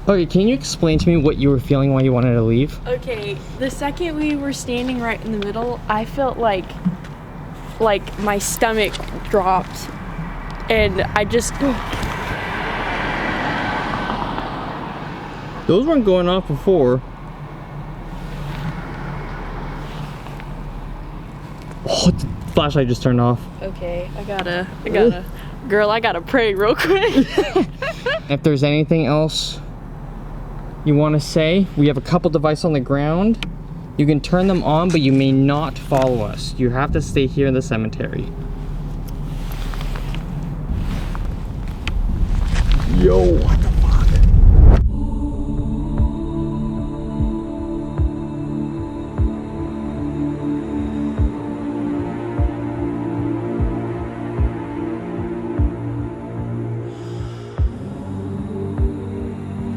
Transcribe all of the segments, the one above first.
Okay, can you explain to me what you were feeling while you wanted to leave? Okay, the second we were standing right in the middle, I felt like my stomach dropped, and I just. Those weren't going off before. Oh, the flashlight just turned off. Okay, I gotta, girl, I gotta pray real quick. If there's anything else you want to say, we have a couple devices on the ground. You can turn them on, but you may not follow us. You have to stay here in the cemetery. Yo, what the fuck?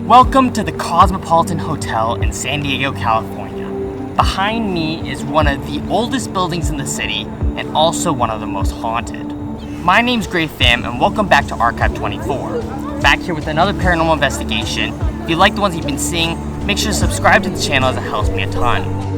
Welcome to the Cosmopolitan Hotel in San Diego, California. Behind me is one of the oldest buildings in the city and also one of the most haunted. My name's Gray Fam and welcome back to Archive 24. Back here with another paranormal investigation. If you like the ones you've been seeing, make sure to subscribe to the channel as it helps me a ton.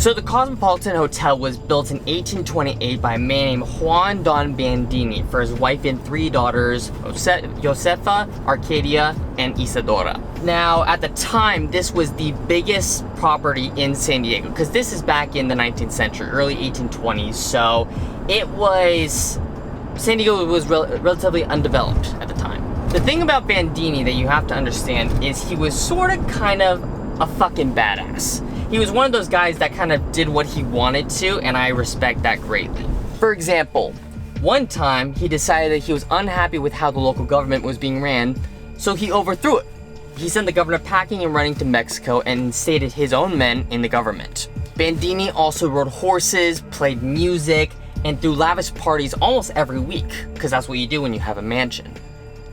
So the Cosmopolitan Hotel was built in 1828 by a man named Juan Don Bandini for his wife and three daughters, Josefa, Arcadia, and Ysidora. Now, at the time, this was the biggest property in San Diego, because this is back in the 19th century, early 1820s, so San Diego was relatively undeveloped at the time. The thing about Bandini that you have to understand is he was sort of kind of a fucking badass. He was one of those guys that kind of did what he wanted to, and I respect that greatly. For example, one time he decided that he was unhappy with how the local government was being ran, so he overthrew it. He sent the governor packing and running to Mexico and instated his own men in the government. Bandini also rode horses, played music, and threw lavish parties almost every week, because that's what you do when you have a mansion.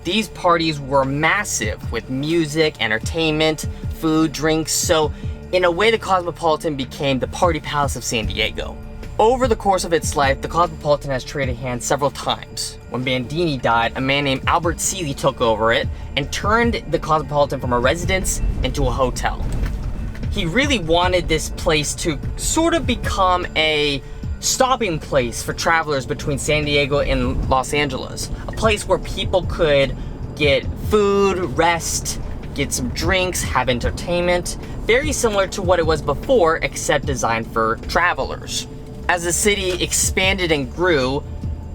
These parties were massive, with music, entertainment, food, drinks, so in a way, the Cosmopolitan became the party palace of San Diego. Over the course of its life, the Cosmopolitan has traded hands several times. When Bandini died, a man named Albert Seeley took over it and turned the Cosmopolitan from a residence into a hotel. He really wanted this place to sort of become a stopping place for travelers between San Diego and Los Angeles. A place where people could get food, rest, get some drinks, have entertainment, very similar to what it was before, except designed for travelers. As the city expanded and grew,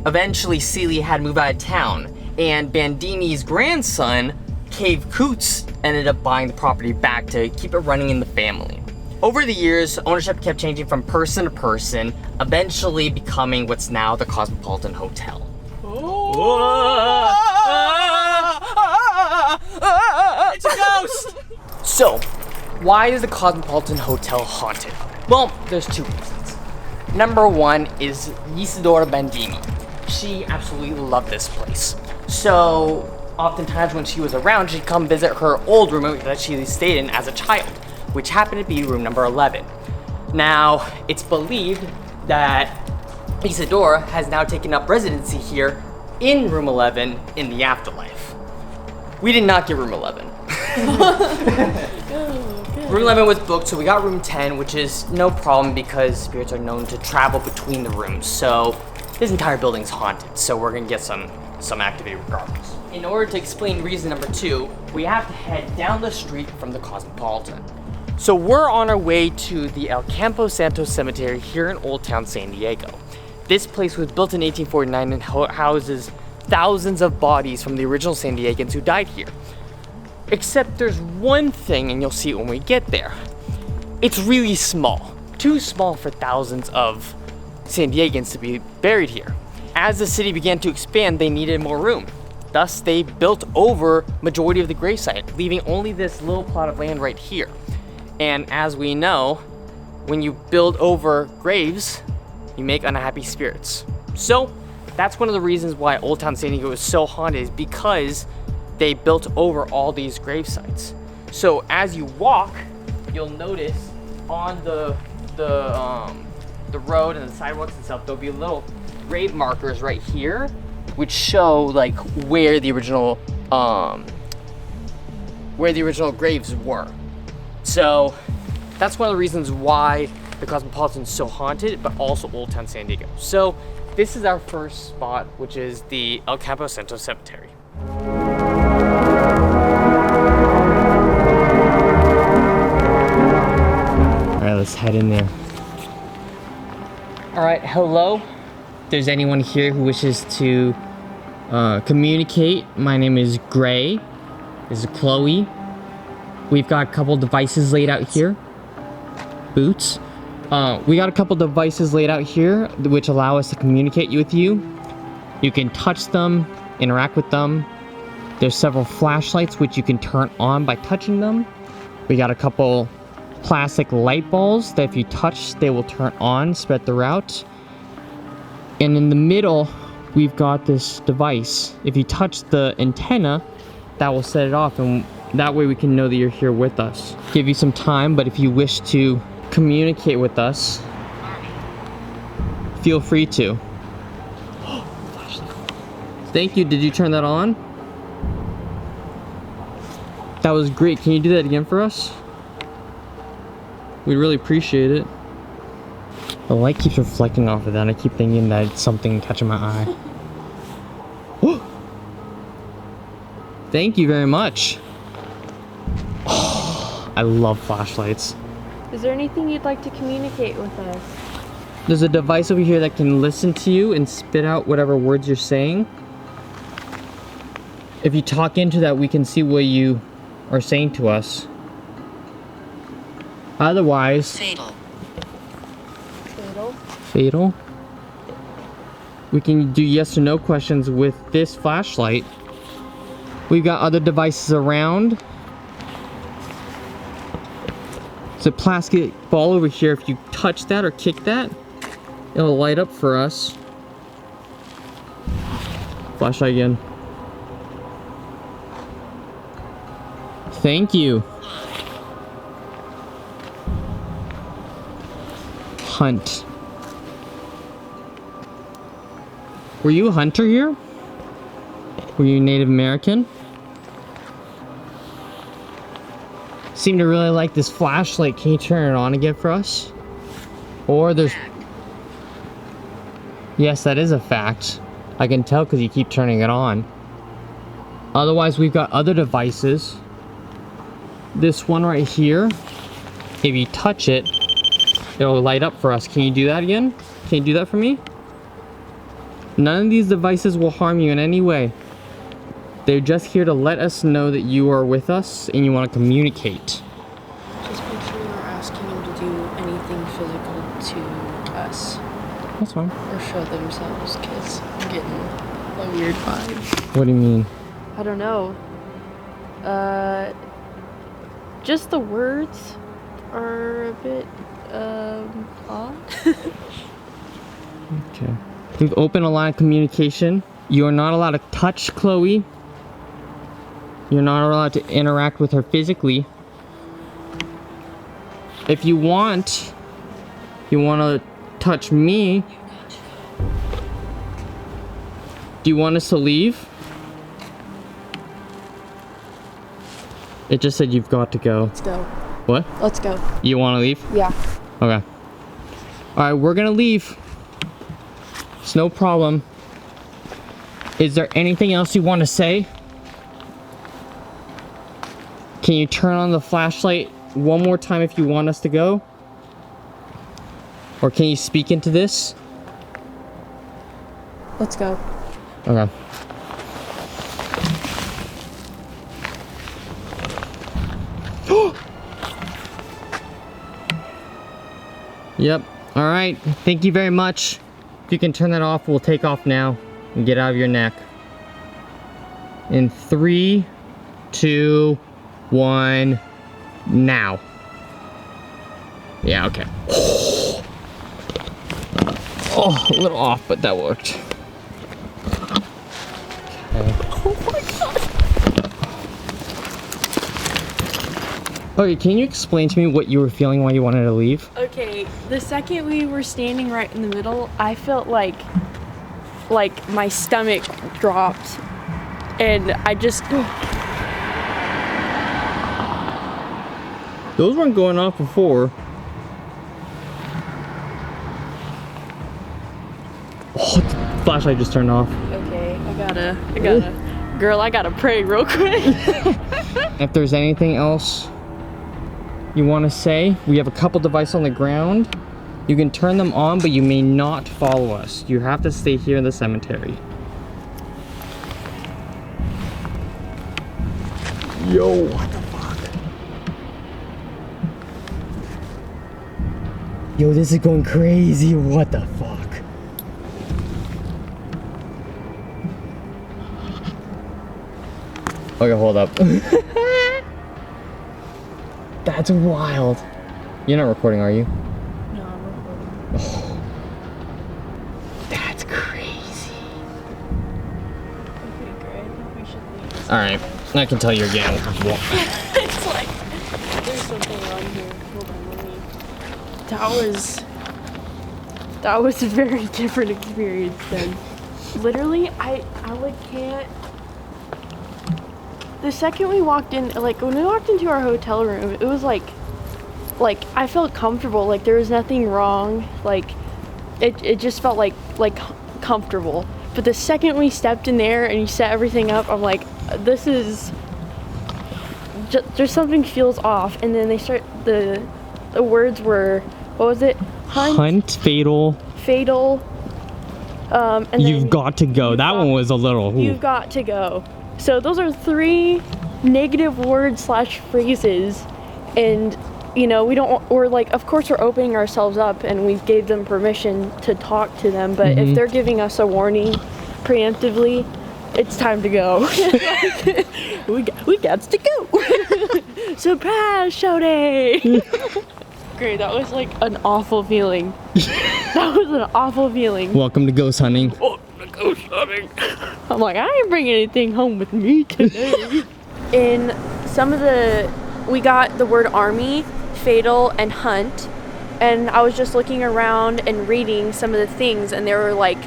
eventually Seeley had moved out of town, and Bandini's grandson, Cave Coots, ended up buying the property back to keep it running in the family. Over the years, ownership kept changing from person to person, eventually becoming what's now the Cosmopolitan Hotel. It's a ghost! So, why is the Cosmopolitan Hotel haunted? Well, there's two reasons. Number one is Ysidora Bandini. She absolutely loved this place. So, oftentimes when she was around, she'd come visit her old room that she stayed in as a child, which happened to be room number 11. Now, it's believed that Ysidora has now taken up residency here in room 11 in the afterlife. We did not get room 11. Room 11 was booked, so we got room 10, which is no problem because spirits are known to travel between the rooms. So this entire building's haunted, so we're gonna get some activity regardless. In order to explain reason number 2, we have to head down the street from the Cosmopolitan. So we're on our way to the Campo Santo Cemetery here in Old Town San Diego. This place was built in 1849 and houses thousands of bodies from the original San Diegans who died here. Except there's one thing, and you'll see it when we get there. It's really small. Too small for thousands of San Diegans to be buried here. As the city began to expand, they needed more room. Thus, they built over majority of the gravesite, leaving only this little plot of land right here. And as we know, when you build over graves, you make unhappy spirits. So, that's one of the reasons why Old Town San Diego is so haunted, is because they built over all these grave sites. So as you walk you'll notice on the road and the sidewalks and stuff, there'll be little grave markers right here, which show like where the original graves were. So that's one of the reasons why the Cosmopolitan is so haunted, but also Old Town San Diego. So this is our first spot, which is the El Campo Santo Cemetery. All right, let's head in there. All right, hello. If there's anyone here who wishes to communicate, my name is Gray. This is Chloe. We've got a couple devices laid out here. Boots. We got a couple devices laid out here which allow us to communicate with you. You can touch them, interact with them. There's several flashlights which you can turn on by touching them. We got a couple plastic light bulbs that if you touch, they will turn on, spread the route. And in the middle, we've got this device. If you touch the antenna, that will set it off, and that way we can know that you're here with us. Give you some time, but if you wish to communicate with us, feel free to. Thank you. Did you turn that on? That was great. Can you do that again for us? We'd really appreciate it. The light keeps reflecting off of that, and I keep thinking that it's something catching my eye. Thank you very much. Oh, I love flashlights. Is there anything you'd like to communicate with us? There's a device over here that can listen to you and spit out whatever words you're saying. If you talk into that, we can see what you are saying to us. Otherwise... Fatal. Fatal? We can do yes or no questions with this flashlight. We've got other devices around. There's a plastic ball over here. If you touch that or kick that, it'll light up for us. Flashlight again. Thank you. Hunt. Were you a hunter here? Were you Native American? Seem to really like this flashlight. Can you turn it on again for us? Or there's... Yes, that is a fact. I can tell because you keep turning it on. Otherwise, we've got other devices. This one right here, if you touch it, it'll light up for us. Can you do that again? Can you do that for me? None of these devices will harm you in any way. They're just here to let us know that you are with us and you want to communicate. Just make sure you're not asking them to do anything physical to us. That's fine. Or show themselves, because I'm getting a weird vibe. What do you mean? I don't know. Just the words are a bit, odd. Okay. We've opened a line of communication. You are not allowed to touch Chloe. You're not allowed to interact with her physically. If you want to touch me. Do you want us to leave? It just said you've got to go. Let's go. What? Let's go. You want to leave? Yeah. Okay. Alright, we're gonna leave. It's no problem. Is there anything else you want to say? Can you turn on the flashlight one more time if you want us to go? Or can you speak into this? Let's go. Okay. Yep. All right. Thank you very much. If you can turn that off, we'll take off now and get out of your neck. In 3, 2, 1, now. Yeah, okay. Oh, a little off, but that worked. Okay. Oh my god. Okay, can you explain to me what you were feeling while you wanted to leave? Okay, the second we were standing right in the middle, I felt like my stomach dropped, and I just. Those weren't going off before. Oh, the flashlight just turned off. Okay, I gotta pray real quick. If there's anything else you want to say, we have a couple devices on the ground. You can turn them on, but you may not follow us. You have to stay here in the cemetery. Yo, what the fuck? Yo, this is going crazy. What the fuck? Okay, hold up. That's wild. You're not recording, are you? No, I'm recording. Oh, that's crazy. Okay, great. I think we should leave. Alright, I can tell you're getting uncomfortable. It's like there's something on here. Hold on, let me. That was a very different experience then. Literally, I like can't. The second we walked in, like when we walked into our hotel room, it was like I felt comfortable, like there was nothing wrong, like it just felt like comfortable. But the second we stepped in there and you set everything up, I'm like, this is just something feels off. And then they start the words were, what was it? Hunt, fatal. And You've got to go. That one was a little. You've got to go. So those are 3 negative words / phrases, and you know we're like, of course we're opening ourselves up and we gave them permission to talk to them, but if they're giving us a warning preemptively, it's time to go. we got to go. Surprise, Shody. Great, that was like an awful feeling. That was an awful feeling. Welcome to ghost hunting. Oh, ghost hunting. I'm like, I ain't bringing anything home with me today. In some of we got the word army, fatal, and hunt, and I was just looking around and reading some of the things, and they were like,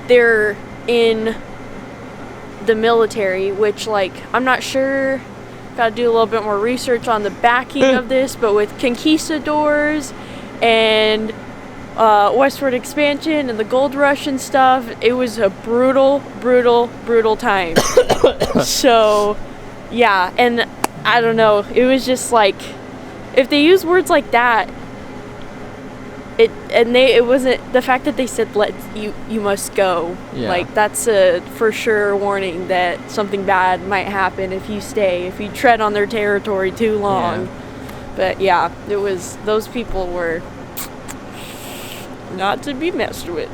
they're in the military, which like, I'm not sure, gotta do a little bit more research on the backing of this, but with conquistadors and westward expansion and the gold rush and stuff, it was a brutal time. So yeah, and I don't know, it was just like, if they use words like that, it wasn't the fact that they said you must go. Yeah. Like that's a for sure warning that something bad might happen if you tread on their territory too long. Yeah. But yeah, those people were not to be messed with.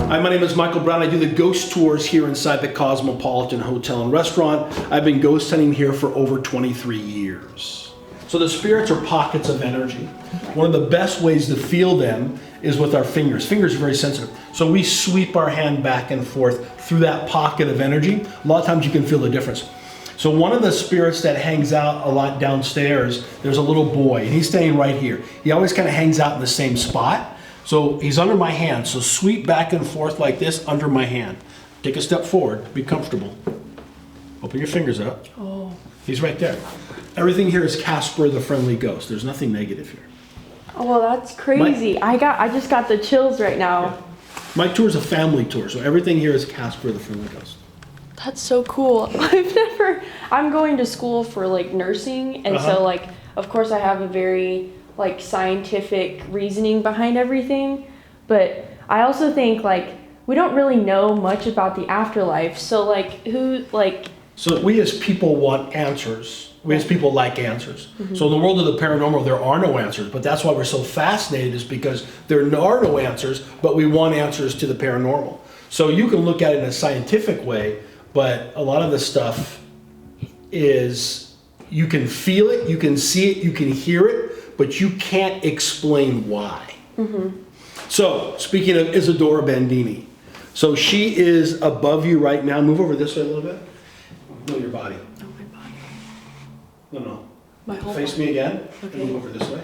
Hi, my name is Michael Brown. I do the ghost tours here inside the Cosmopolitan Hotel and Restaurant. I've been ghost hunting here for over 23 years. So the spirits are pockets of energy. One of the best ways to feel them is with our fingers. Fingers are very sensitive. So we sweep our hand back and forth through that pocket of energy. A lot of times you can feel the difference. So one of the spirits that hangs out a lot downstairs, there's a little boy, and he's staying right here. He always kind of hangs out in the same spot. So he's under my hand. So sweep back and forth like this under my hand. Take a step forward, be comfortable. Open your fingers up. Oh. He's right there. Everything here is Casper the Friendly Ghost. There's nothing negative here. Oh, well, that's crazy. I just got the chills right now. Yeah. My tour is a family tour, so everything here is Casper the Friendly Ghost. That's so cool. I'm going to school for like nursing, and so like, of course I have a very like scientific reasoning behind everything, but I also think like we don't really know much about the afterlife. So like So we as people want answers. We as people like answers. So in the world of the paranormal, there are no answers, but that's why we're so fascinated, is because there are no answers, but we want answers to the paranormal. So you can look at it in a scientific way, but a lot of this stuff is, you can feel it, you can see it, you can hear it, but you can't explain why. So, speaking of Ysidora Bandini, so she is above you right now. Move over this way a little bit. No, your body. Oh, my body. No. My whole Face body. me again. Okay. And move over this way.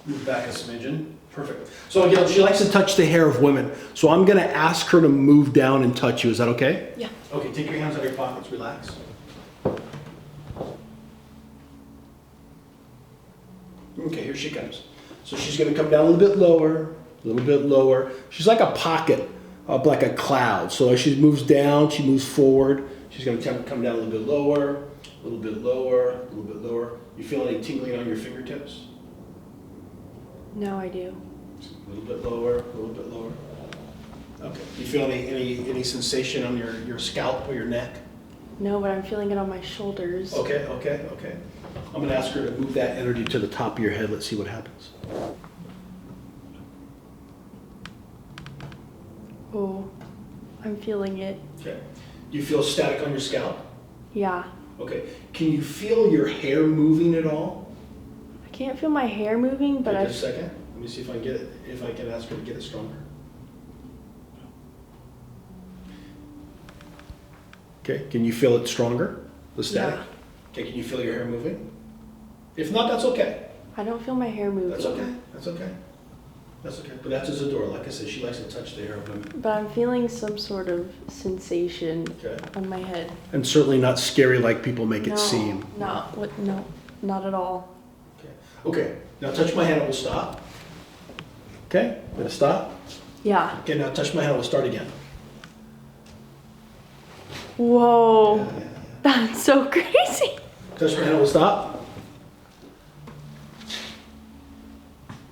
Move back a smidgen. Perfect. So again, she likes to touch the hair of women. So I'm going to ask her to move down and touch you. Is that okay? Yeah. Okay, take your hands out of your pockets. Relax. Okay, here she comes. So she's going to come down a little bit lower, a little bit lower. She's like a pocket, like a cloud. So as she moves down, she moves forward. She's going to come down a little bit lower, a little bit lower, a little bit lower. You feel any tingling on your fingertips? No, I do. A little bit lower, a little bit lower. Okay. Do you feel any sensation on your scalp or your neck? No, but I'm feeling it on my shoulders. Okay. I'm going to ask her to move that energy to the top of your head. Let's see what happens. Oh, I'm feeling it. Okay. Do you feel static on your scalp? Yeah. Okay. Can you feel your hair moving at all? I can't feel my hair moving, but Just a second. Let me see if I can get it. If I can ask her to get it stronger. Okay. Can you feel it stronger? The static? Yeah. Okay. Can you feel your hair moving? If not, that's okay. I don't feel my hair moving. That's okay. That's okay. That's okay. But that's Ysidora. Like I said, she likes to touch the hair of women. But I'm feeling some sort of sensation Okay. on my head. And certainly not scary like people make it seem. No, not at all. Okay. Now touch my hand and we'll stop. Okay? Gonna stop? Yeah. Okay, now touch my hand and we'll start again. Whoa. Yeah. That's so crazy. Touch my hand and we'll stop.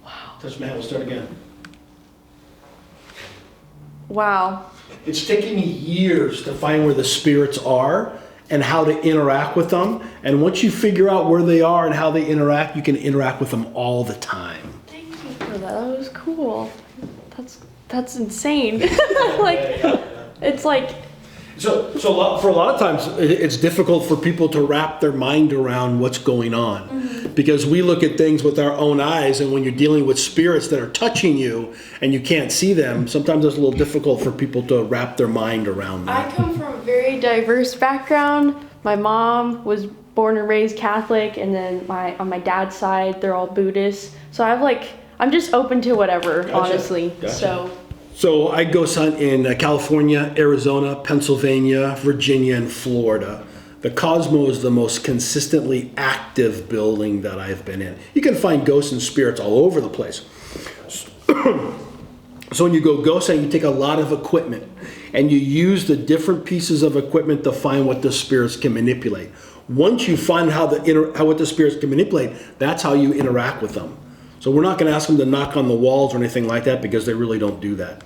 Wow. Touch my hand and we'll start again. Wow. It's taken me years to find where the spirits are and how to interact with them. And once you figure out where they are and how they interact, you can interact with them all the time. Thank you for that. That was cool. That's insane. It's like. So for a lot of times, it's difficult for people to wrap their mind around what's going on. Mm-hmm. Because we look at things with our own eyes, and when you're dealing with spirits that are touching you and you can't see them, sometimes it's a little difficult for people to wrap their mind around that. I come from a very diverse background. My mom was born and raised Catholic, and then on my dad's side, they're all Buddhist. So I'm just open to whatever, Gotcha. honestly. Gotcha. So I ghost hunt in California, Arizona, Pennsylvania, Virginia, and Florida. The Cosmo is the most consistently active building that I've been in. You can find ghosts and spirits all over the place. So when you go ghost hunting, you take a lot of equipment and you use the different pieces of equipment to find what the spirits can manipulate. Once you find what the spirits can manipulate, that's how you interact with them. So we're not going to ask them to knock on the walls or anything like that because they really don't do that.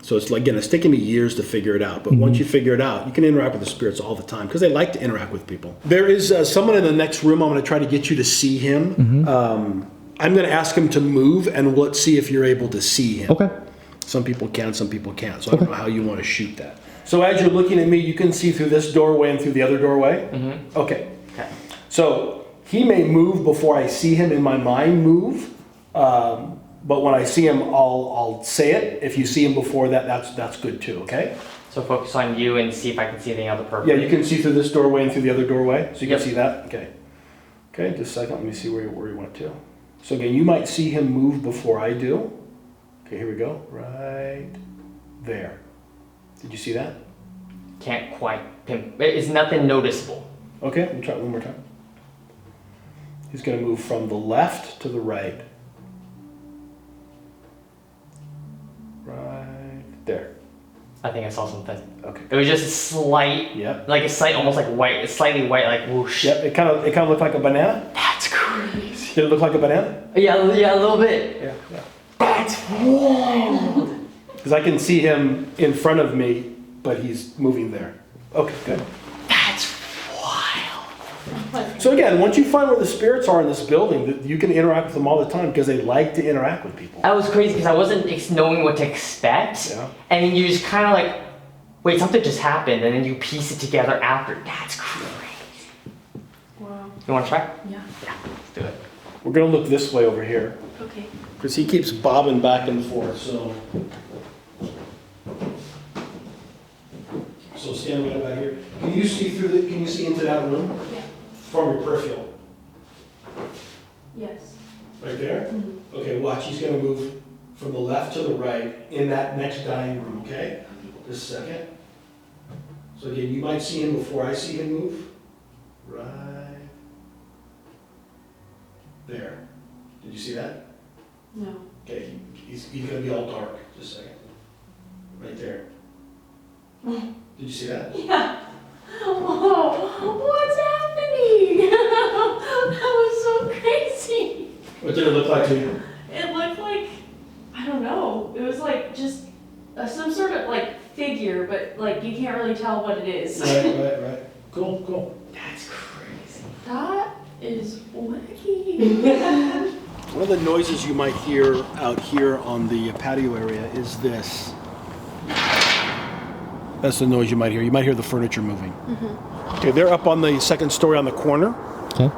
So it's taken me years to figure it out. But once you figure it out, you can interact with the spirits all the time because they like to interact with people. There is someone in the next room. I'm going to try to get you to see him. I'm going to ask him to move, and let's see if you're able to see him. Okay. Some people can, some people can't. So I don't know how you want to shoot that. So as you're looking at me, you can see through this doorway and through the other doorway? Mm-hmm. Okay. So he may move before I see him in my mind move. But when I see him, I'll say it. If you see him before that, that's good too, okay? So focus on you and see if I can see anything other purple. Yeah, you can see through this doorway and through the other doorway. So you Yep. can see that? Okay. Okay, just a second. Let me see where you went to. So again, you might see him move before I do. Okay, here we go. Right there. Did you see that? Can't quite pinpoint. It's nothing noticeable. Okay, we'll try it one more time. He's going to move from the left to the right. Right there. I think I saw something. Okay. It was just a slight, Yep. like a slight, almost like white, slightly white, like whoosh. Yep. It kind of looked like a banana. That's crazy. Did it look like a banana? Yeah, a little bit. Yeah. That's wild. Because I can see him in front of me, but he's moving there. Okay, good. That's wild. So again, once you find where the spirits are in this building, you can interact with them all the time because they like to interact with people. That was crazy because I wasn't knowing what to expect. Yeah. And then you just kind of like, wait, something just happened, and then you piece it together after. That's crazy. Wow. You want to try? Yeah. Yeah, let's do it. We're going to look this way over here. Okay. Because he keeps bobbing back and forth, so. So stand right about here. Can you see can you see into that room? Yeah. From your peripheral? Yes. Right there? Okay, watch, he's gonna move from the left to the right in that next dining room, okay? Just a second. So again, you might see him before I see him move. Right there. Did you see that? No. Okay, he's gonna be all dark. Just a second. Right there. Did you see that? Yeah. Oh, what's happening? That was so crazy. What did it look like to you? It looked like, I don't know. It was like just some sort of like figure, but like you can't really tell what it is. Right. Cool. That's crazy. That is wacky. One of the noises you might hear out here on the patio area is this. That's the noise you might hear. You might hear the furniture moving. Okay, they're up on the second story on the corner. Okay.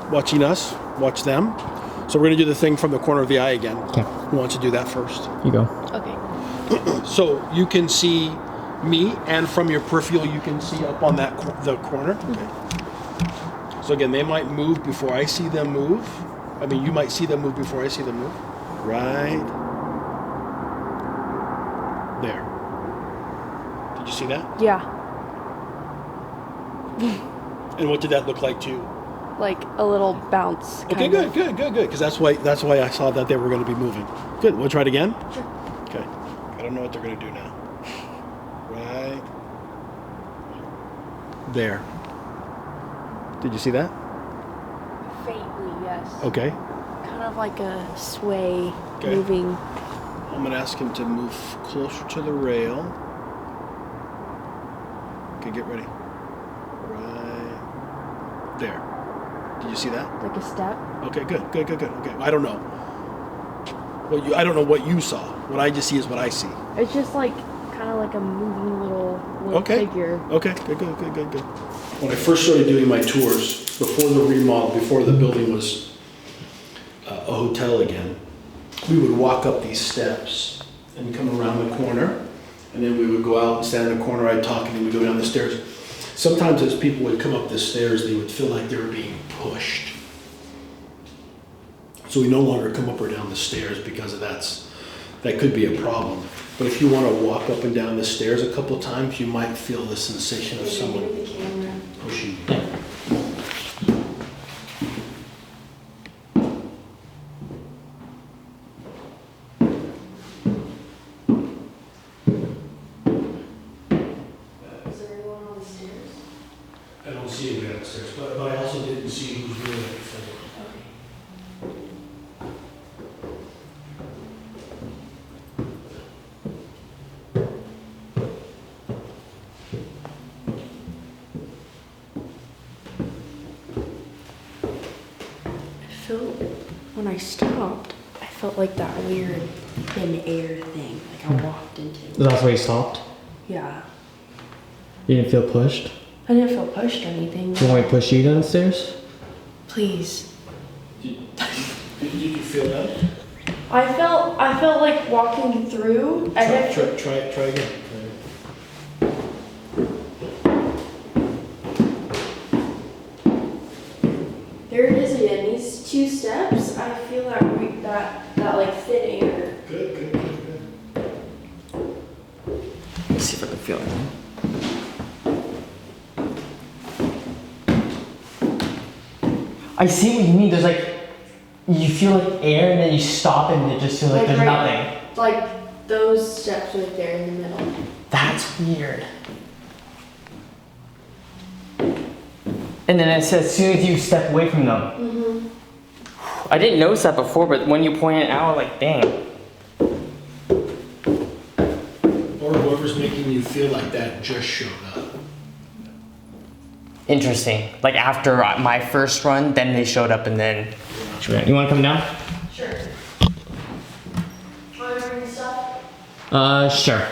Watching us, watch them. So we're gonna do the thing from the corner of the eye again. Okay. Who wants to do that first? You go. Okay. So you can see me, and from your peripheral you can see up on that the corner. Okay. So again, they might move before I see them move. I mean, you might see them move before I see them move. Right there. Did you see that? Yeah. And what did that look like to you? Like a little bounce. Okay, good. Because that's why I saw that they were going to be moving. Good. Want to try it again? Sure. Okay. I don't know what they're going to do now. Right there. Did you see that? Faintly, yes. Okay. Kind of like a sway Okay. moving. I'm going to ask him to move closer to the rail. Okay, get ready. Right there. Did you see that? Like a step. Okay, good. Okay, I don't know. Well, I don't know what you saw. What I just see is what I see. It's just like kind of like a moving little figure. Okay, good. When I first started doing my tours, before the remodel, before the building was a hotel again, we would walk up these steps and come around the corner, and then we would go out and stand in the corner, I'd talk, and then we'd go down the stairs. Sometimes as people would come up the stairs, they would feel like they were being pushed. So we no longer come up or down the stairs because of that could be a problem. But if you want to walk up and down the stairs a couple times, you might feel the sensation of someone pushing you. Is there anyone on the stairs? I don't see anybody upstairs, but I also didn't see who's doing it before. When I stopped, I felt like that weird thin air thing, like I walked into. That's why you stopped? Yeah. You didn't feel pushed? I didn't feel pushed or anything. Do you want me to push you downstairs? Please. Did you feel that? I felt like walking through. Try again. There it is again. These two steps, I feel that like thin air. Good. Let's see if I can feel it. I see what you mean. There's like, you feel like air and then you stop and it just feels like there's nothing. Like those steps right there in the middle. That's weird. And then it says as soon as you step away from them. Mm-hmm. I didn't notice that before, but when you point it out, like, dang. Or whoever's making you feel like that just showed up. Interesting. Like after my first run, then they showed up and then. You want to come down? Sure. Want to bring stuff? Sure.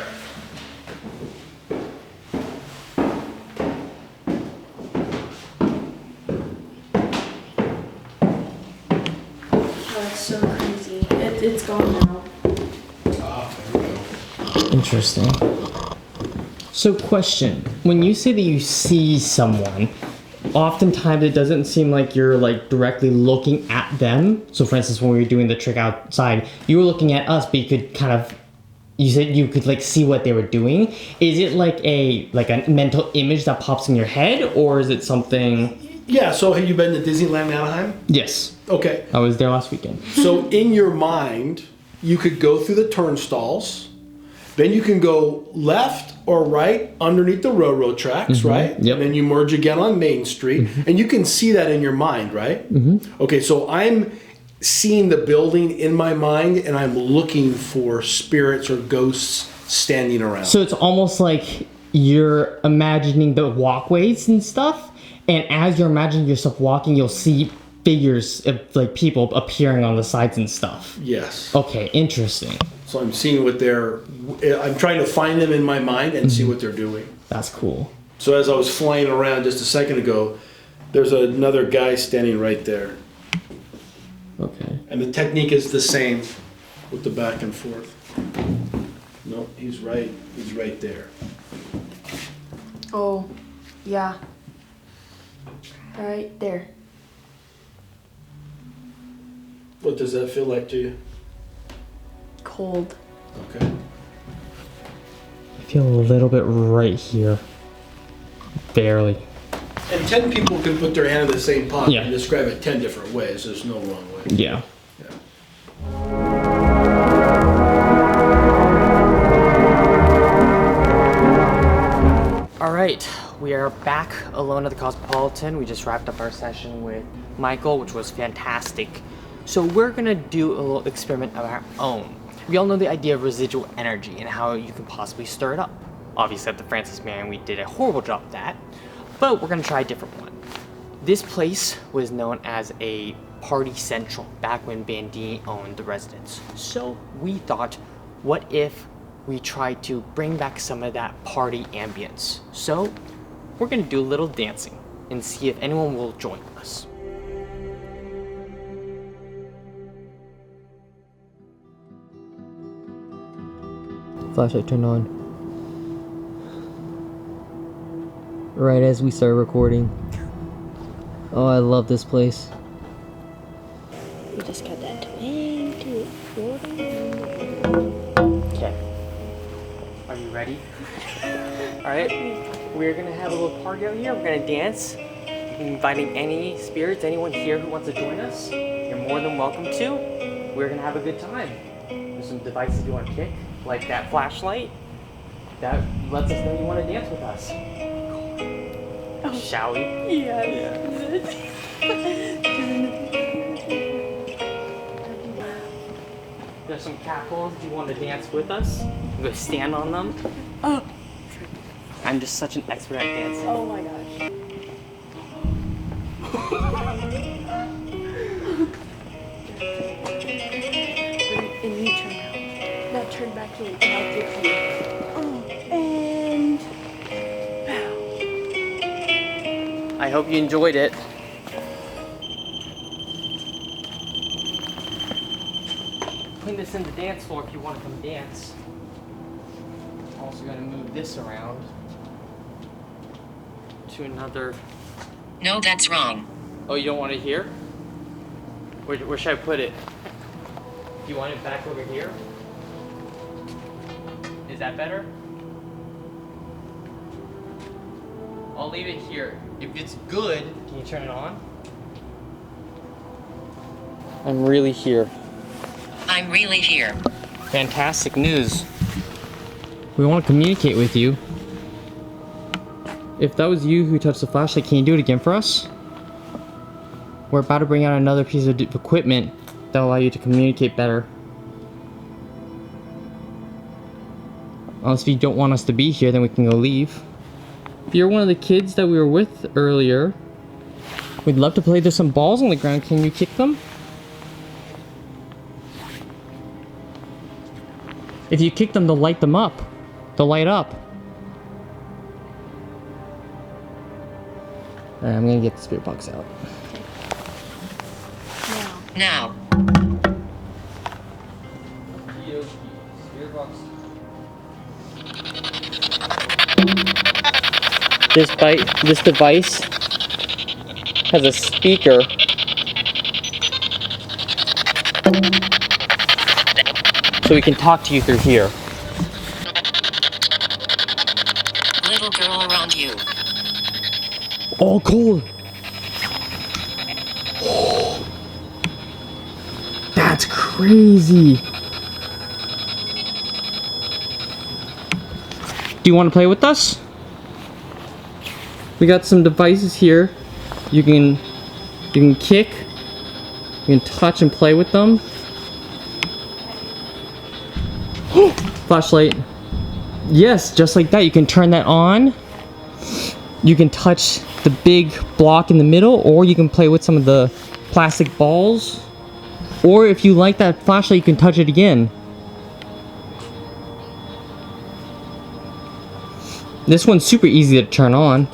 Oh, it's so crazy. It's Interesting. So question, when you say that you see someone, oftentimes it doesn't seem like you're like directly looking at them. So for instance, when we were doing the trick outside, you were looking at us, but you could kind of, you said you could like see what they were doing. Is it like a mental image that pops in your head, or is it something? Yeah, so have you been to Disneyland Anaheim? Yes. Okay. I was there last weekend. So in your mind, you could go through the turnstiles, then you can go left or right underneath the railroad tracks, right? Yep. And then you merge again on Main Street, and you can see that in your mind, right? Okay, so I'm seeing the building in my mind, and I'm looking for spirits or ghosts standing around. So it's almost like you're imagining the walkways and stuff, and as you're imagining yourself walking, you'll see figures of like people appearing on the sides and stuff. Yes. Okay, interesting. So I'm seeing what I'm trying to find them in my mind and see what they're doing. That's cool. So as I was flying around just a second ago, there's another guy standing right there. Okay. And the technique is the same with the back and forth. No, he's right there. Oh, yeah. Right there. What does that feel like to you? Cold. Okay. I feel a little bit right here. Barely. And 10 people can put their hand in the same pocket Yeah. and describe it 10 different ways. There's no wrong way. Yeah. All right, we are back alone at the Cosmopolitan. We just wrapped up our session with Michael, which was fantastic. So we're gonna do a little experiment of our own. We all know the idea of residual energy and how you can possibly stir it up. Obviously at the Francis Marion, we did a horrible job of that, but we're gonna try a different one. This place was known as a party central back when Bandini owned the residence. So we thought, what if we tried to bring back some of that party ambience? So we're gonna do a little dancing and see if anyone will join us. Flashlight turned on. Right as we start recording. Oh, I love this place. We just got that 20, 40. Okay. Are you ready? Alright, we're gonna have a little party out here. We're gonna dance. Inviting any spirits, anyone here who wants to join us, you're more than welcome to. We're gonna have a good time. There's some devices you want to pick, like that flashlight. That lets us know you want to dance with us. Shall we? Yes. There's some castles. Do you want to dance with us? You go stand on them. Oh. I'm just such an expert at dancing. Oh my gosh. And you turn around. Now turn back to me. And I'll take you. And bow. I hope you enjoyed it. Putting this in the dance floor if you want to come dance. Also gonna move this around to another. No, that's wrong. Oh, you don't want it here? Where should I put it? Do you want it back over here? Is that better? I'll leave it here. If it's good, can you turn it on? I'm really here. I'm really here. Fantastic news. We want to communicate with you. If that was you who touched the flashlight, can you do it again for us? We're about to bring out another piece of equipment that'll allow you to communicate better. Unless if you don't want us to be here, then we can go leave. If you're one of the kids that we were with earlier, we'd love to play. There's some balls on the ground. Can you kick them? If you kick them, they'll light them up. They'll light up. Alright, I'm gonna get the spirit box out. Now. Spirit box This device has a speaker. So we can talk to you through here. Little girl around you. Oh, cool. That's crazy. Do you want to play with us? We got some devices here. You can kick, you can touch and play with them. Flashlight. Yes, just like that. You can turn that on. You can touch the big block in the middle, or you can play with some of the plastic balls. Or if you like that flashlight, you can touch it again. This one's super easy to turn on.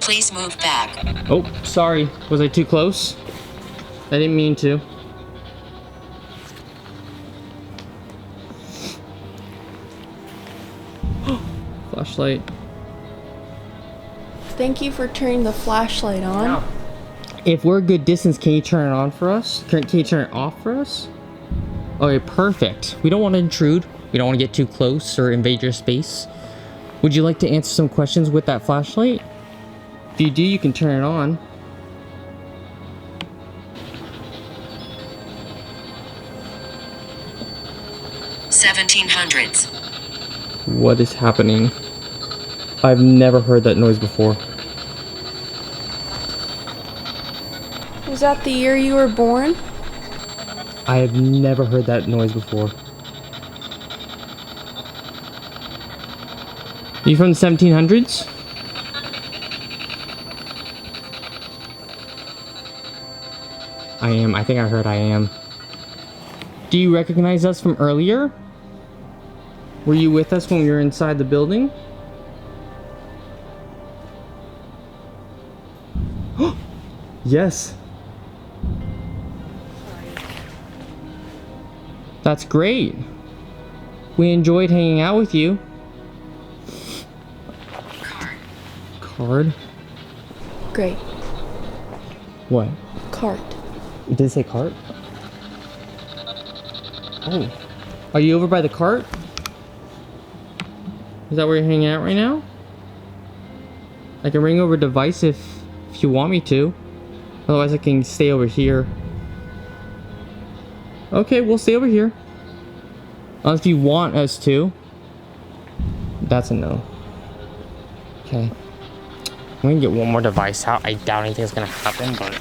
Please move back. Oh, sorry. Was I too close? I didn't mean to. Flashlight. Thank you for turning the flashlight on. If we're a good distance, can you turn it on for us? Can you turn it off for us? Okay, perfect. We don't want to intrude. We don't want to get too close or invade your space. Would you like to answer some questions with that flashlight? If you do, you can turn it on. $1700s. What is happening? I've never heard that noise before. Was that the year you were born? I have never heard that noise before. You from the 1700s? I am. I think I heard I am. Do you recognize us from earlier? Were you with us when we were inside the building? Yes. That's great. We enjoyed hanging out with you. Card? Great. What? Cart. Did it say cart? Oh. Are you over by the cart? Is that where you're hanging out right now? I can ring over device if you want me to. Otherwise I can stay over here. Okay, we'll stay over here. Unless if you want us to. That's a no. Okay. I'm gonna get one more device out. I doubt anything's gonna happen, but...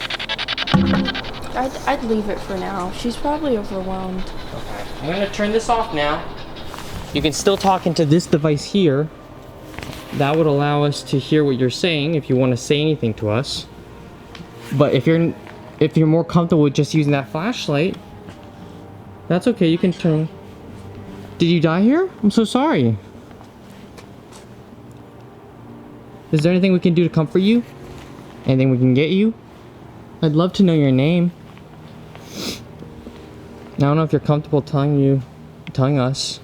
I'd leave it for now. She's probably overwhelmed. Okay. I'm gonna turn this off now. You can still talk into this device here. That would allow us to hear what you're saying if you want to say anything to us. But if you're more comfortable with just using that flashlight, that's okay. You can turn. Did you die here? I'm so sorry. Is there anything we can do to comfort you? Anything we can get you? I'd love to know your name. I don't know if you're comfortable telling us,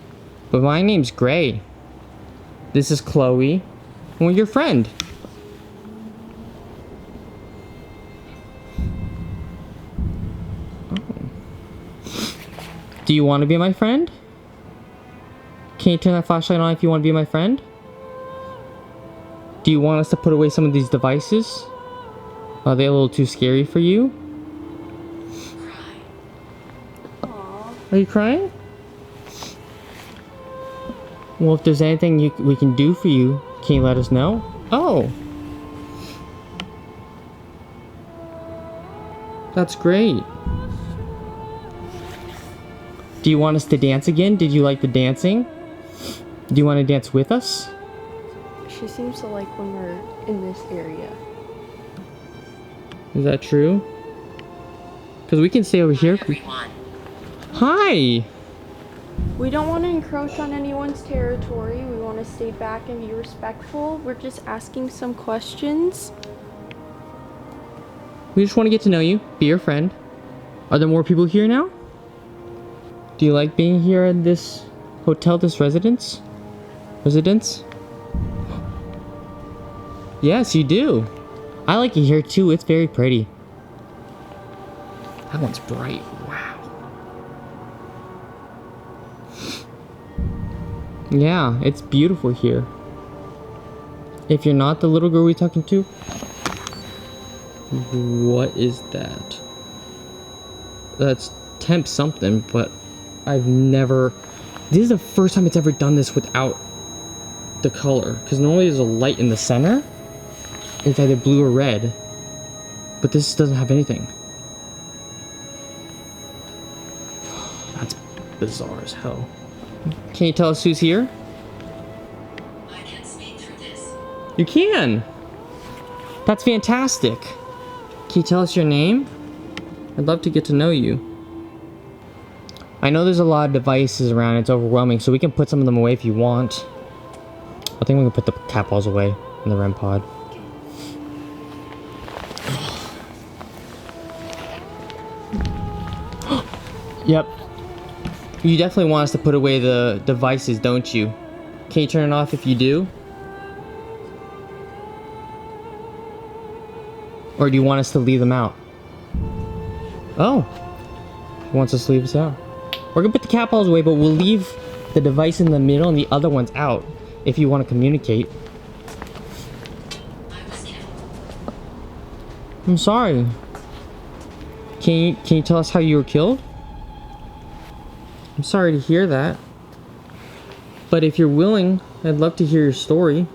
but my name's Gray. This is Chloe, and we're your friend. Oh. Do you want to be my friend? Can you turn that flashlight on if you want to be my friend? Do you want us to put away some of these devices? Are they a little too scary for you? Are you crying? Well, if there's anything we can do for you, can you let us know? Oh! That's great. Do you want us to dance again? Did you like the dancing? Do you want to dance with us? She seems to like when we're in this area. Is that true? Because we can stay over here. Everyone. Hi! We don't want to encroach on anyone's territory. We want to stay back and be respectful. We're just asking some questions. We just want to get to know you, be your friend. Are there more people here now? Do you like being here at this hotel, this residence? Yes, you do. I like it here too. It's very pretty. That one's bright. Wow. Yeah, it's beautiful here. If you're not the little girl we're talking to, what is that? That's temp something, but I've never... This is the first time it's ever done this without the color. Because normally there's a light in the center. It's either blue or red. But this doesn't have anything. That's bizarre as hell. Can you tell us who's here? I can speak through this. You can! That's fantastic. Can you tell us your name? I'd love to get to know you. I know there's a lot of devices around, it's overwhelming, so we can put some of them away if you want. I think we can put the cat balls away in the REM pod. Yep. You definitely want us to put away the devices, don't you? Can you turn it off if you do? Or do you want us to leave them out? Oh. He wants us to leave us out. We're gonna put the cat balls away, but we'll leave the device in the middle and the other ones out if you want to communicate. I was killed. I'm sorry. Can you tell us how you were killed? I'm sorry to hear that. But if you're willing, I'd love to hear your story.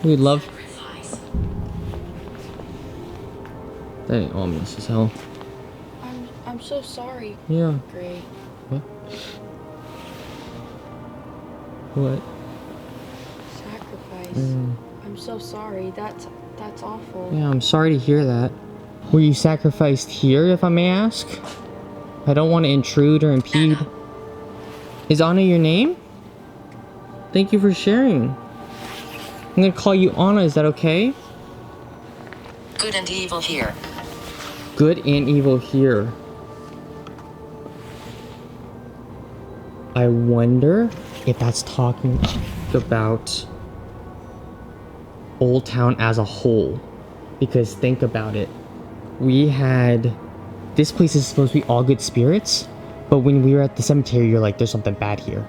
We'd love... Sacrifice. That ain't ominous as hell. I'm so sorry. Yeah. Great. What? What? Sacrifice. I'm so sorry. That's awful. Yeah, I'm sorry to hear that. Were you sacrificed here, if I may ask? I don't want to intrude or impede. Is Anna your name? Thank you for sharing. I'm gonna call you Anna, is that okay? Good and evil here. Good and evil here. I wonder if that's talking about Old Town as a whole. Because think about it. We had... This place is supposed to be all good spirits, but when we were at the cemetery, you're like, there's something bad here.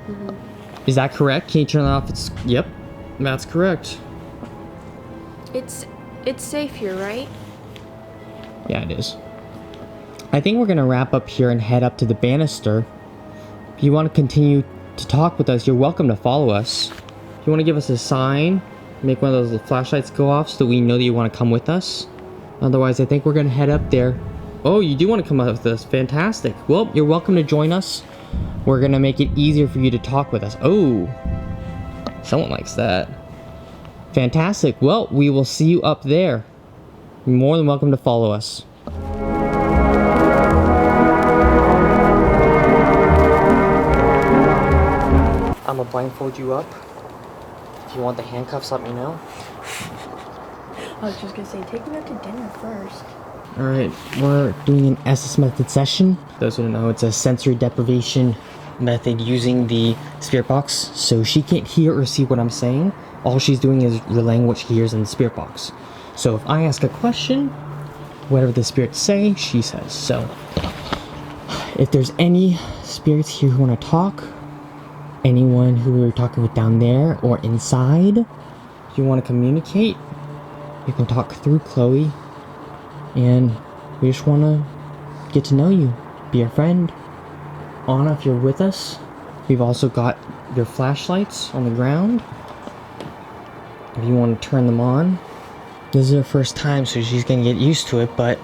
Is that correct? Can you turn it off? It's... Yep, that's correct. It's safe here, right? Yeah, it is. I think we're gonna wrap up here and head up to the banister. If you want to continue to talk with us, you're welcome to follow us. If you want to give us a sign, make one of those flashlights go off so that we know that you want to come with us. Otherwise, I think we're gonna head up there. Oh, you do want to come up with us. Fantastic. Well, you're welcome to join us. We're gonna make it easier for you to talk with us. Oh, someone likes that. Fantastic. Well, we will see you up there. You're more than welcome to follow us. I'm gonna blindfold you up. If you want the handcuffs, let me know. I was just gonna say, take me out to dinner first. Alright, we're doing an SS method session. Those who don't know, it's a sensory deprivation method using the spirit box. So she can't hear or see what I'm saying. All she's doing is relaying what she hears in the spirit box. So if I ask a question, whatever the spirits say, she says. So if there's any spirits here who want to talk, anyone who we were talking with down there or inside, if you want to communicate, you can talk through Chloe. And we just want to get to know you, be your friend. Anna, if you're with us, we've also got your flashlights on the ground. If you want to turn them on. This is her first time, so she's going to get used to it, but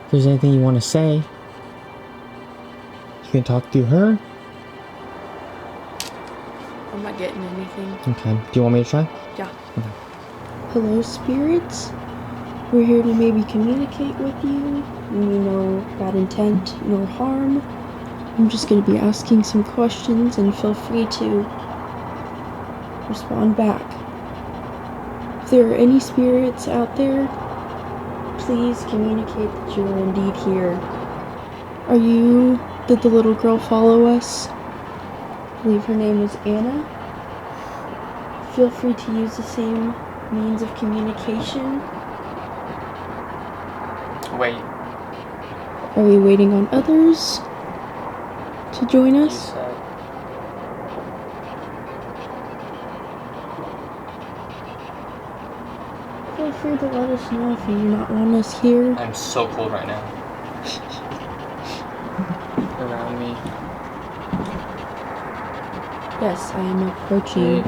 if there's anything you want to say, you can talk through her. I'm not getting anything. Okay, do you want me to try? Yeah. Okay. Hello, spirits. We're here to maybe communicate with you. No bad intent, no harm. I'm just going to be asking some questions and feel free to respond back. If there are any spirits out there, please communicate that you are indeed here. Did the little girl follow us? I believe her name was Anna. Feel free to use the same means of communication. Wait. Are we waiting on others to join us? Feel free to let us know if you do not want us here. I'm so cold right now. Around me. Yes, I am approaching.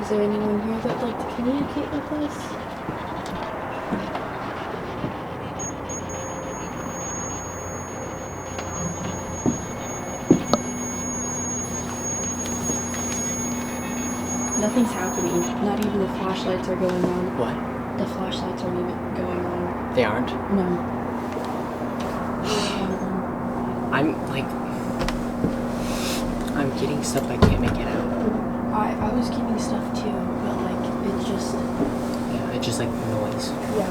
Is there anyone here that would like to communicate with us? Nothing's happening. Not even the flashlights are going on. What? The flashlights aren't even going on. They aren't? No. I'm getting stuff I can't make it out. I was getting stuff too, but it's just... Yeah, it's just like noise. Yeah.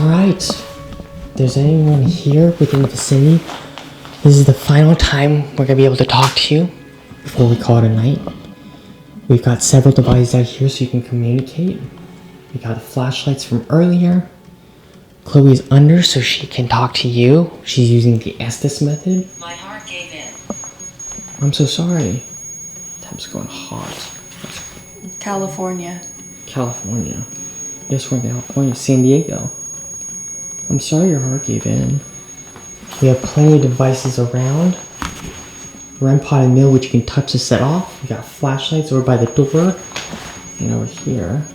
Alright. If there's anyone here within the vicinity, this is the final time we're gonna be able to talk to you before we call it a night. We've got several devices out here so you can communicate. We got the flashlights from earlier. Chloe's under so she can talk to you. She's using the Estes method. My heart gave in. I'm so sorry. Temp's going hot. California. California. Yes, we're in California. San Diego. I'm sorry your heart gave in. We have plenty of devices around. REM pod and mill, which you can touch to set off. We got flashlights over by the door and over here.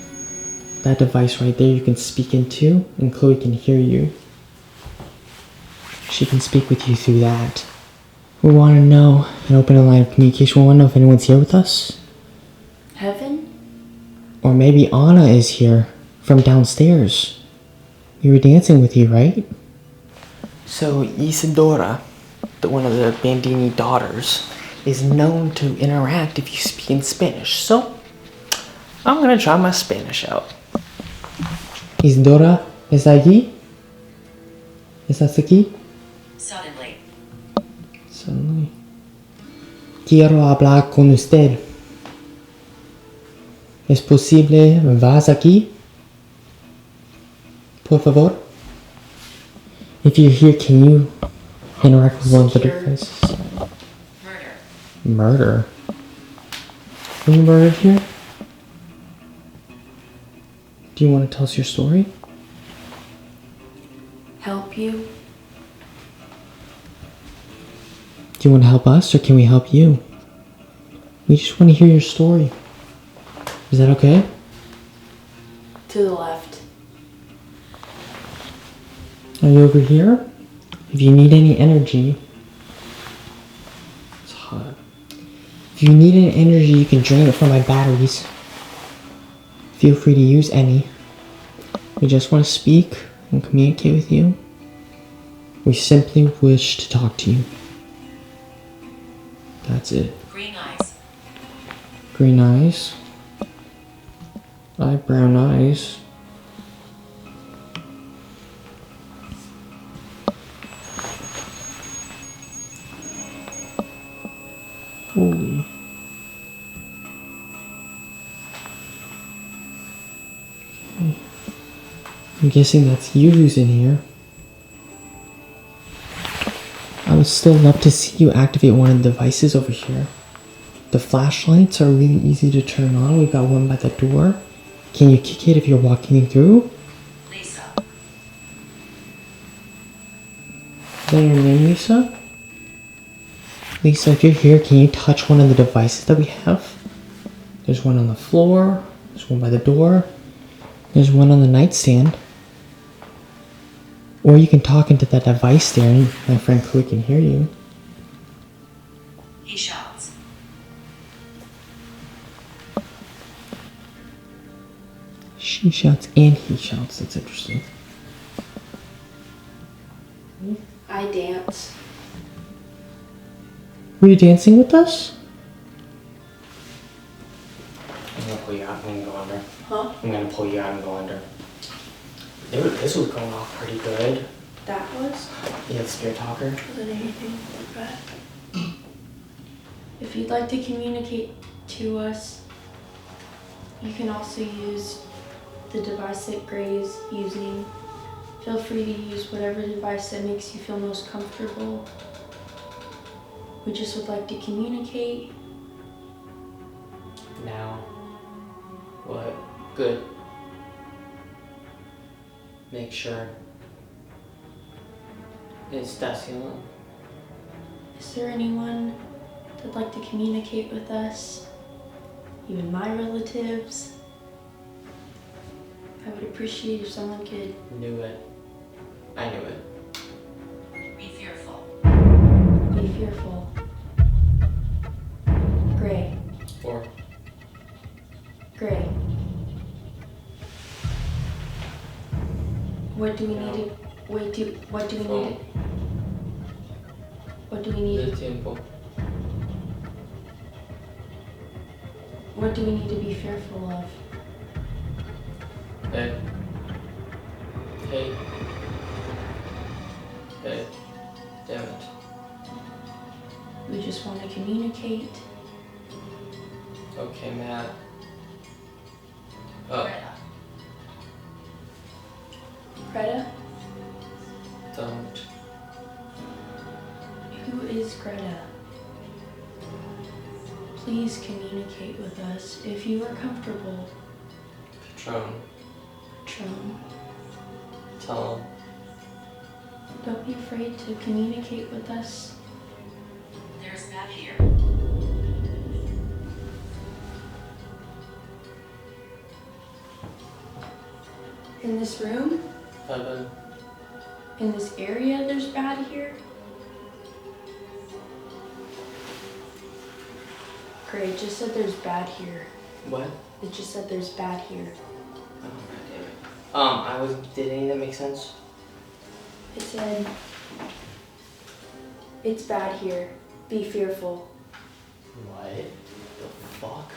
That device right there you can speak into, and Chloe can hear you. She can speak with you through that. We want to know and open a line of communication. We want to know if anyone's here with us. Heaven? Or maybe Anna is here from downstairs. We were dancing with you, right? So Ysidora, one of the Bandini daughters, is known to interact if you speak in Spanish. So I'm gonna try my Spanish out. Ysidora, ¿está aquí? ¿Estás aquí? Suddenly. Suddenly. Quiero hablar con usted. ¿Es posible vas aquí? Por favor. If you're here, can you interact with one of the devices? Murder. Murder? Were you murdered here? Do you want to tell us your story? Help you? Do you want to help us, or can we help you? We just want to hear your story. Is that okay? To the left. Are you over here? If you need any energy, it's hot. If you need any energy, you can drain it from my batteries. Feel free to use any. We just want to speak and communicate with you. We simply wish to talk to you. That's it. Green eyes. Green eyes. I have brown eyes. Holy. Okay. I'm guessing that's you who's in here. I would still love to see you activate one of the devices over here. The flashlights are really easy to turn on. We've got one by the door. Can you kick it if you're walking through? Lisa. Is that your name, Lisa? Lisa, if you're here, can you touch one of the devices that we have? There's one on the floor. There's one by the door. There's one on the nightstand. Or you can talk into that device there and my friend Chloe can hear you. He shouts. She shouts and he shouts. That's interesting. I dance. Were you dancing with us? I'm gonna pull you out and go under. Huh? I'm gonna pull you out and go under. Dude, this was going off pretty good. That was? Yeah, the spirit talker. Wasn't anything like that. If you'd like to communicate to us, you can also use the device that Gray is using. Feel free to use whatever device that makes you feel most comfortable. We just would like to communicate. Now. What? Good. Make sure. It's Daciel. Is there anyone that'd like to communicate with us? Even my relatives? I would appreciate if someone could. Knew it. I knew it. Be fearful. Be fearful. Gray. Or Gray. What do we No. need to what do we Phone. need? What do we need? the temple. What do we need to be fearful of? Hey. Hey. Hey. Damn it. We just want to communicate. Okay, Matt. Oh, Greta. Greta? don't. Who is Greta? Please communicate with us if you are comfortable. Patron. Patron. Tell him. Don't be afraid to communicate with us. There's Matt here. In this room? Heaven. In this area there's bad here? Great, it just said there's bad here. What? It just said there's bad here. Oh, God damn it. Did any of that make sense? It said, it's bad here. Be fearful. What the fuck?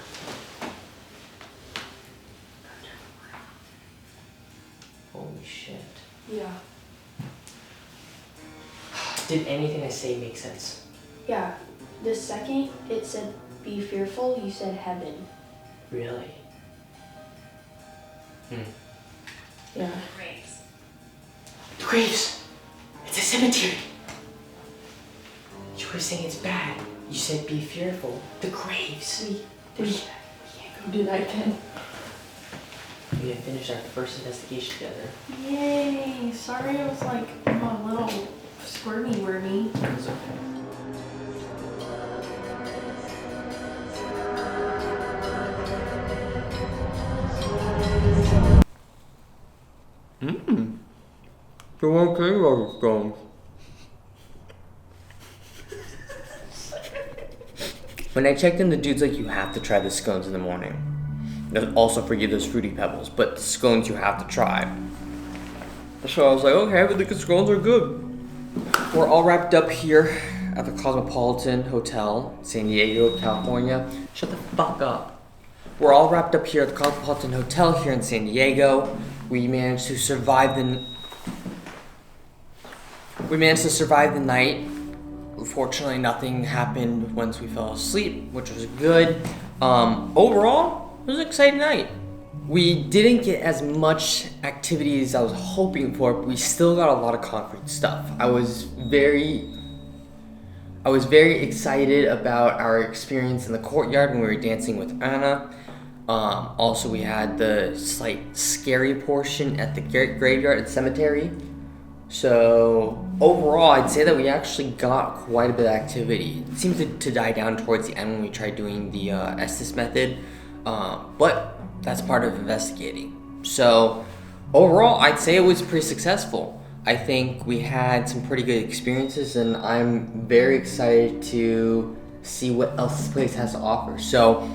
Holy shit. Yeah. Did anything I say make sense? Yeah. The second it said be fearful, you said heaven. Really? Yeah. Graves. The graves! It's a cemetery! You were saying it's bad. You said be fearful. The graves! We can't go do that again. We didn't finish our first investigation together. Yay! Sorry I was like a little squirmy wormy. It's okay. The one thing about the stones. When I checked in, the dude's like, you have to try the scones in the morning. They'll also forgive those fruity pebbles, but the scones you have to try. So I was like, okay, but the scones are good. We're all wrapped up here at the Cosmopolitan Hotel, San Diego, California. Shut the fuck up. We're all wrapped up here at the Cosmopolitan Hotel here in San Diego. We managed to survive the night. Unfortunately, nothing happened once we fell asleep, which was good. Overall, it was an exciting night. We didn't get as much activity as I was hoping for, but we still got a lot of concrete stuff. I was very excited about our experience in the courtyard when we were dancing with Anna. Also, we had the slight scary portion at the graveyard and cemetery. So overall, I'd say that we actually got quite a bit of activity. It seemed to die down towards the end when we tried doing the Estes method, but that's part of investigating. So overall, I'd say it was pretty successful. I think we had some pretty good experiences, and I'm very excited to see what else this place has to offer. So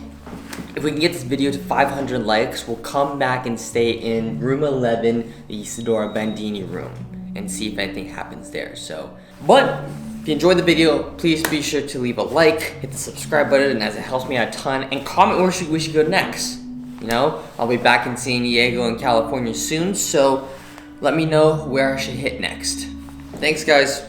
if we can get this video to 500 likes, we'll come back and stay in room 11, the Ysidora Bandini room, and see if anything happens there. So, but if you enjoyed the video, please be sure to leave a like, hit the subscribe button, as it helps me out a ton, and comment where we should go next. You know, I'll be back in San Diego and California soon, so let me know where I should hit next. Thanks, guys.